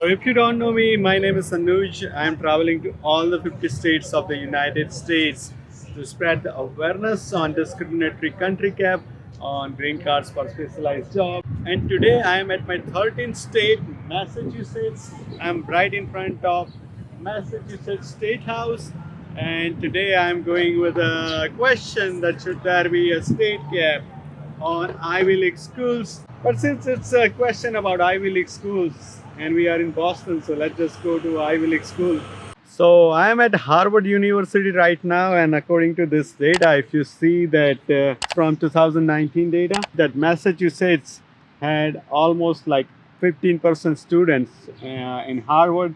So if you don't know me, my name is Anuj. I am traveling to all the 50 states of the United States to spread the awareness on discriminatory country cap, on green cards for specialized jobs. And today I am at my 13th state, Massachusetts. I'm right in front of Massachusetts State House. And today I'm going with a question that should there be a state cap on Ivy League schools. But since it's a question about Ivy League schools and we are in Boston, so let's just go to Ivy League school. So I am at Harvard University right now, and according to this data, if you see that from 2019 data, that Massachusetts had almost like 15% students in Harvard.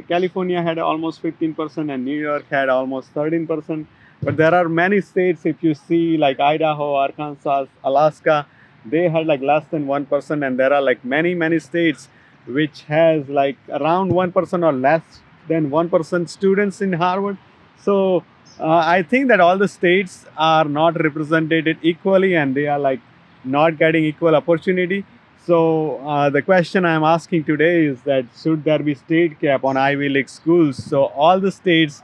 California had almost 15%, and New York had almost 13%. But there are many states, if you see, like Idaho, Arkansas, Alaska, they had like less than 1%, and there are like many states which has like around 1% or less than 1% students in Harvard. So I think that all the states are not represented equally, and they are like not getting equal opportunity. So the question I'm asking today is that should there be state cap on Ivy League schools so all the states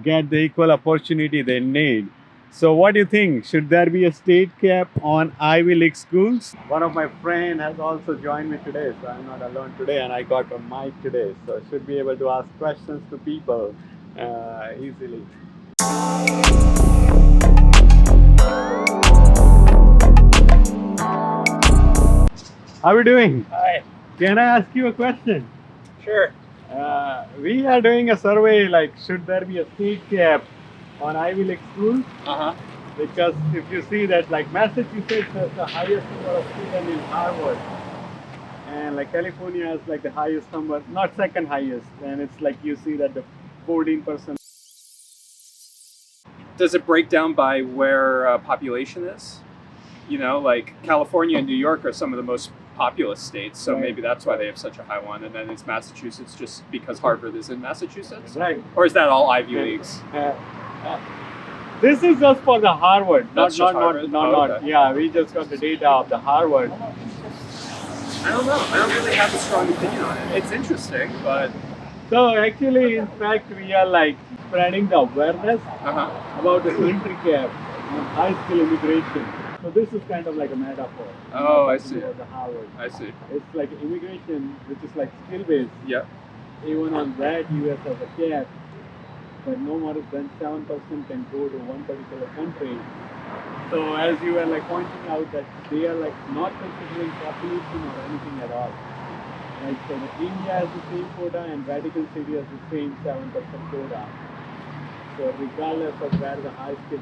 get the equal opportunity they need? So what do you think? Should there be a state cap on Ivy League schools? One of my friend has also joined me today, so I'm not alone today, and I got a mic today, so I should be able to ask questions to people easily. How are you doing? Hi. Can I ask you a question? Sure. We are doing a survey like should there be a state cap on Ivy League schools? Uh-huh. Because if you see that like Massachusetts has the highest number of students in Harvard, and like California has like the highest number, not second highest, and it's like you see that the 14%. Does it break down by where population is? You know, like California and New York are some of the most populous states, so Right. maybe that's why they have such a high one. And then it's Massachusetts just because Harvard is in Massachusetts? Right. Or is that all Ivy Leagues? Uh, uh, this is just for the Harvard, That's just Harvard? Oh, not. okay. Yeah, we just got the data of the Harvard. I don't know. I don't really have a strong opinion on it. It's interesting, but So actually, in fact, we are like spreading the awareness uh-huh. about the country cap on high skill immigration. So this is kind of like a metaphor. Oh, I Talking see. about the Harvard. I see. It's like immigration, which is like skill based. Yeah. Even on that, US has a cap, but no more than 7% can go to one particular country. So as you were like pointing out that they are like not considering population or anything at all. Like so the India has the same quota and Vatican City has the same 7% quota. So regardless of where the high skill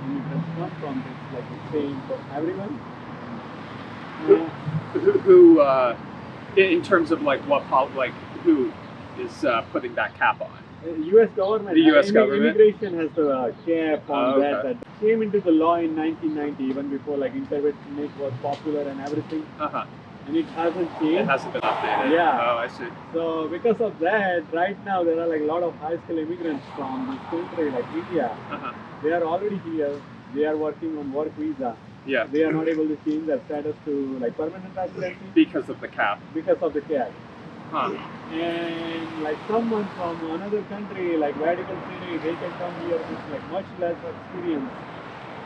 immigrants come from, it's like the same for everyone. Who in terms of like who is putting that cap on? U.S. government. The US government? Immigration has the cap on Oh, that. okay. That came into the law in 1990, even before like internet was popular and everything, Uh-huh. and it hasn't It changed. hasn't been updated. Yeah. Oh, I see. So because of that, right now there are like a lot of high skill immigrants from this country, like India. Uh-huh. They are already here. They are working on work visa. Yeah. They are not able to change their status to like permanent residency Because of the cap. because of the cap. Huh. And like someone from another country like Vatican City, they can come here with like much less experience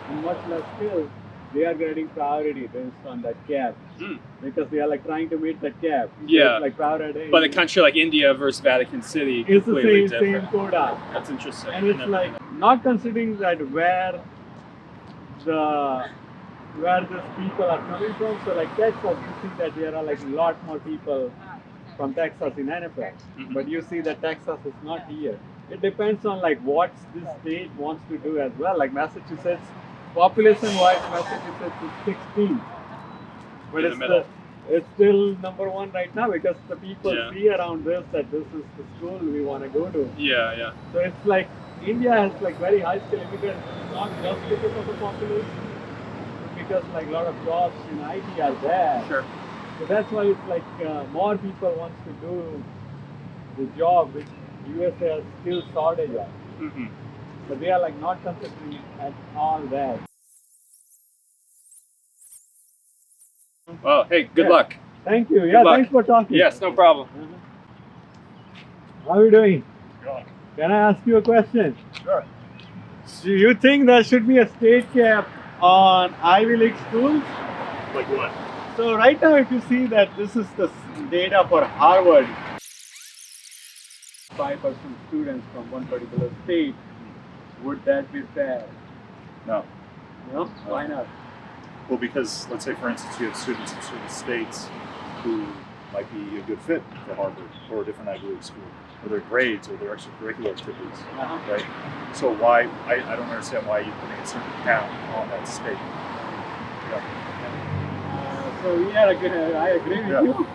and much less skills. They are getting priority based on that cap Mm. because they are like trying to meet that cap. So Yeah. it's like priority. But a country like India versus Vatican City, it's the completely same different. quota. That's interesting. And it's like not considering that where these people are coming from. So like Texas, you see that there are like a lot more people from Texas in NFL, Mhm. but you see that Texas is not here. It depends on like what this state wants to do as well. Like Massachusetts, population-wise, Massachusetts is 16, but In the middle. it's still number one right now because the people Yeah. see around this that this is the school we want to go to. Yeah, yeah. So it's like India has like very high skill immigrants, not just because of the population, but because like a lot of jobs in IT are there. Sure. So that's why it's like more people wants to do the job which USA has still shortage of. Mm-hmm. But they are like not considering at all that. Well, hey, good Yeah. luck. Thank you. Yeah, luck. thanks for talking. Yes, no problem. Uh-huh. How are you doing? Good. Can I ask you a question? Sure. Do you think there should be a state cap on Ivy League schools? Like what? So right now, if you see that this is the data for Harvard, 5% students from one particular state, would that be fair? No. No? Why not? Well, because let's say, for instance, you have students in certain states who might be a good fit for Harvard or a different Ivy League school, or their grades or their extracurricular activities, Uh-huh. right? So why? I don't understand why you're putting a certain cap on that state. Yeah. So yeah, I agree with Yeah. you.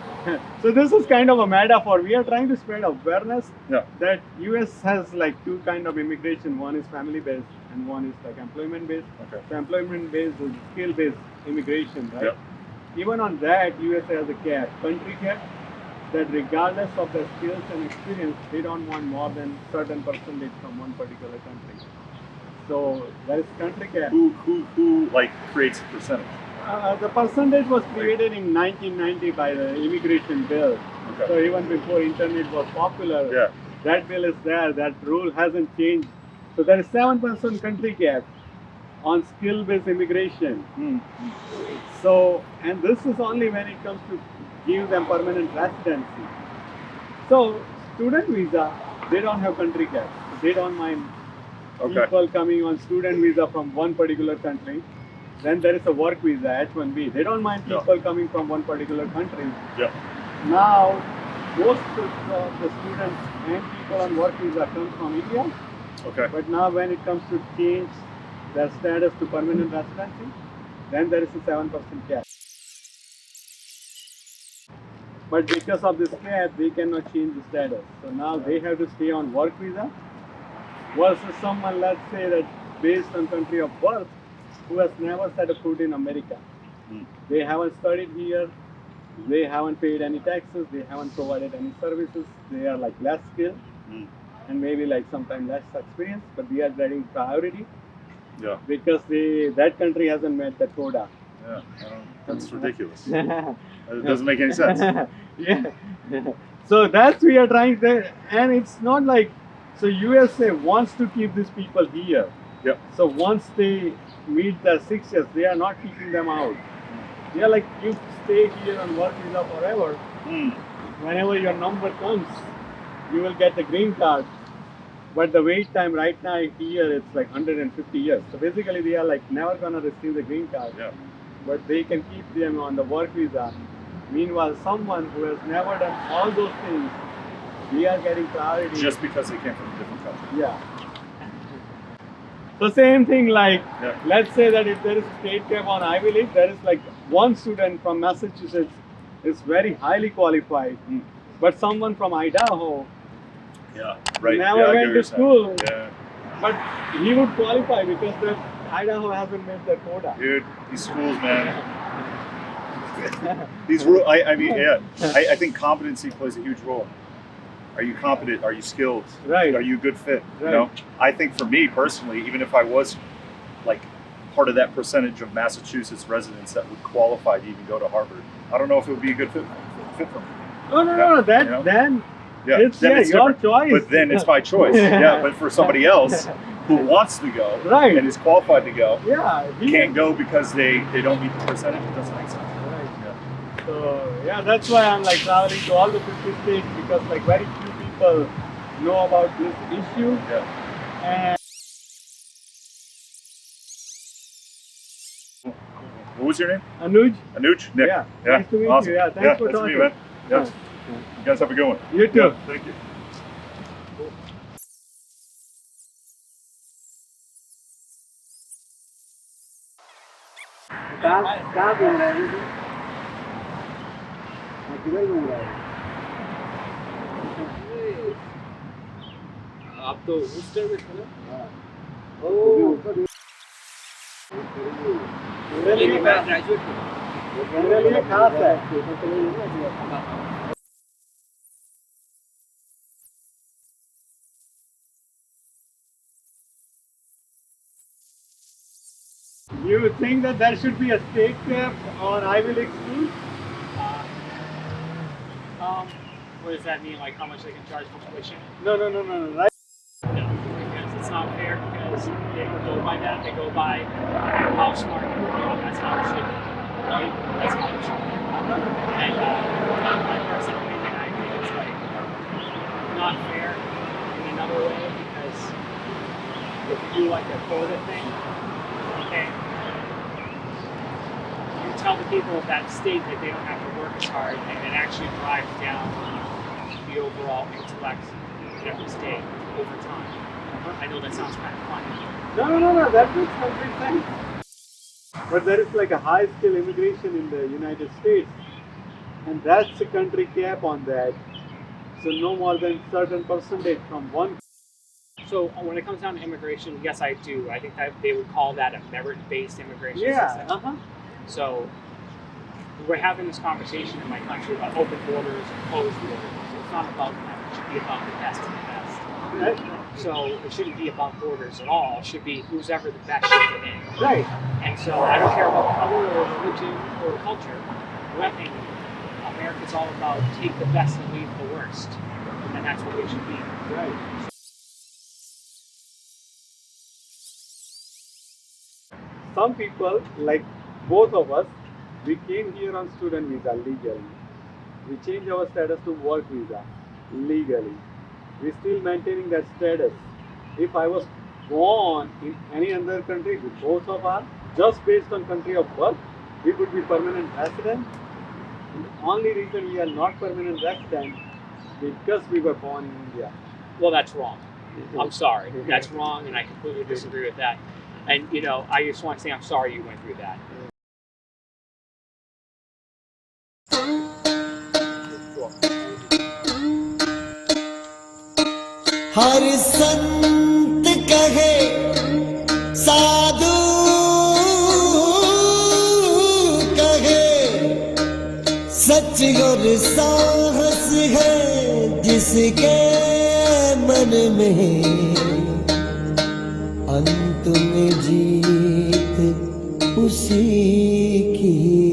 So this is kind of a metaphor. We are trying to spread awareness Yeah. that US has like two kind of immigration. One is family based and one is like employment based. Okay. So employment based is skill based immigration, right? Yeah. Even on that, US has a cap, country cap, that regardless of their skills and experience, they don't want more than certain percentage from one particular country. So there is country cap. Who like creates a percentage? The percentage was created in 1990 by the immigration bill. Okay. So even before internet was popular, Yeah. that bill is there. That rule hasn't changed. So there is 7% country cap on skill-based immigration. Mm. So, and this is only when it comes to give them permanent residency. So student visa, they don't have country cap. So they don't mind Okay. people coming on student visa from one particular country. Then there is a work visa, H-1B. They don't mind Yeah. people coming from one particular country. Yeah. Now, most of the students and people on work visa come from India. Okay. But now when it comes to change their status to permanent residency, then there is a 7% cap. But because of this cap, they cannot change the status. So now they have to stay on work visa versus someone, let's say that based on country of birth, who has never set a foot in America. Mm. They haven't studied here, they haven't paid any taxes, they haven't provided any services, they are like less skilled Mm. and maybe like sometimes less experienced, but we are getting priority Yeah. because that country hasn't met the quota. Yeah. That's ridiculous. Yeah. It doesn't make any sense. Yeah. So that's we are trying to, and it's not like, so USA wants to keep these people here. Yep. So once they meet the 6 years, they are not keeping them out. They are like, you stay here and work visa forever. Mm. Whenever your number comes, you will get the green card. But the wait time right now here, it's like 150 years. So basically, they are like never gonna receive the green card. Yeah. But they can keep them on the work visa. Meanwhile, someone who has never done all those things, we are getting priority. Just because they came from a different country. Yeah. So same thing like, Yeah. let's say that if there is a state cap on Ivy League, there is like one student from Massachusetts is very highly qualified, Mm. but someone from Idaho Yeah. Right. never yeah, I get went what to you're saying. school, Yeah. but he would qualify because the Idaho hasn't met the quota. Dude, these schools, man. These rules. I mean, yeah. I think competency plays a huge role. Are you competent? Are you skilled? Right. Are you a good fit? Right. You know, I think for me personally, even if I was like part of that percentage of Massachusetts residents that would qualify to even go to Harvard, I don't know if it would be a good fit for me. No. That You know? then Yeah, it's then it's your different. choice. But then it's my choice. Yeah, but for somebody else who wants to go Right. and is qualified to go, yeah, he can't go because they don't meet the percentage. It doesn't make sense. Right. Yeah. So yeah, that's why I'm like traveling to all the 50 states because like very few people know about this issue. Yeah. And What was your name? Anuj, Anuj? Nick. Yeah, nice to meet you. awesome. Yeah, thanks for nice to meet you, talking. man. Yeah. You guys have a good one. You too. Yeah, thank you. कहाँ घूम रहा है किधर घूम रहा है आप तो उस टाइम में थे ना? मेरे लिए ग्रेजुएट मेरे लिए खास है You think that there should be a state cap on Ivy League schools? What does that mean? Like how much they can charge for tuition? No. Right. No, because it's not fair because they don't go by that. They go by how smart you are. That's how it should be. Right? That's how it should be. And my personal opinion, I think it's like not fair in another way because if you do like a quota thing, okay, you tell the people of that state that they don't have to work as hard, and it actually drives down the overall intellect in every state over time. I know that sounds kind of funny. No. That makes complete sense. But there is like a high skill immigration in the United States, and that's a country cap on that. So no more than certain percentage from one. So when it comes down to immigration, yes, I do. I think that they would call that a merit-based immigration Yeah. system. So we're having this conversation in my country about open borders and closed borders. It's not about that. It should be about the best of the best. Right. So it shouldn't be about borders at all. It should be who's ever the best should get in. Right. And so I don't care about color or religion or culture. One thing, America's all about take the best and leave the worst. And that's what it should be. Right. Some people, like both of us, we came here on student visa legally. We changed our status to work visa legally. We're still maintaining that status. If I was born in any other country, with both of us, just based on country of birth, we would be permanent resident. And the only reason we are not permanent resident because we were born in India. Well, that's wrong. I'm sorry. That's wrong, and I completely disagree with that. And, you know, I just want to say I'm sorry you went through that. हर संत कहे साधु कहे सच और साहस है जिसके मन में अंत में जीत उसी की